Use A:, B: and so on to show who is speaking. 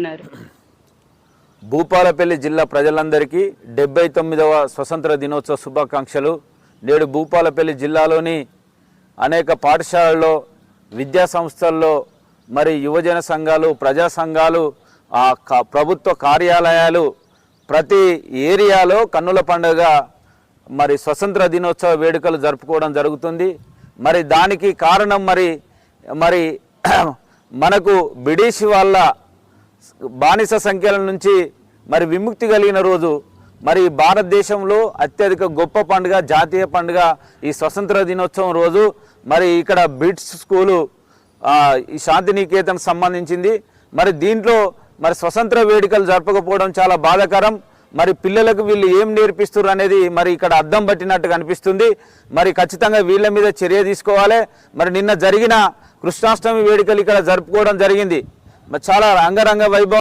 A: ఉన్నారు.
B: భూపాలపల్లి జిల్లా ప్రజలందరికీ 79వ స్వతంత్ర దినోత్సవ శుభాకాంక్షలు. నేడు భూపాలపల్లి జిల్లాలోని అనేక పాఠశాలల్లో, విద్యా సంస్థల్లో, మరి యువజన సంఘాలు, ప్రజా సంఘాలు, ప్రభుత్వ కార్యాలయాలు, ప్రతి ఏరియాలో కన్నుల పండుగ మరి స్వతంత్ర దినోత్సవ వేడుకలు జరుపుకోవడం జరుగుతుంది. మరి దానికి కారణం మరి మనకు బ్రిటిష్ వాళ్ళ బానిస సంఖ్యల నుంచి మరి విముక్తి కలిగిన రోజు. మరి భారతదేశంలో అత్యధిక గొప్ప పండుగ, జాతీయ పండుగ ఈ స్వతంత్ర దినోత్సవం రోజు. మరి ఇక్కడ బిట్స్ స్కూలు ఈ శాంతినికేతన్ సంబంధించింది. మరి దీంట్లో మరి స్వతంత్ర వేడుకలు జరపకపోవడం చాలా బాధాకరం. మరి పిల్లలకు వీళ్ళు ఏం నేర్పిస్తారు అనేది మరి ఇక్కడ అద్దం పట్టినట్టు కనిపిస్తుంది. మరి ఖచ్చితంగా వీళ్ళ మీద చర్య తీసుకోవాలి. మరి నిన్న జరిగిన కృష్ణాష్టమి వేడుకలు ఇక్కడ జరుపుకోవడం జరిగింది. మరి చాలా అంగరంగ వైభవం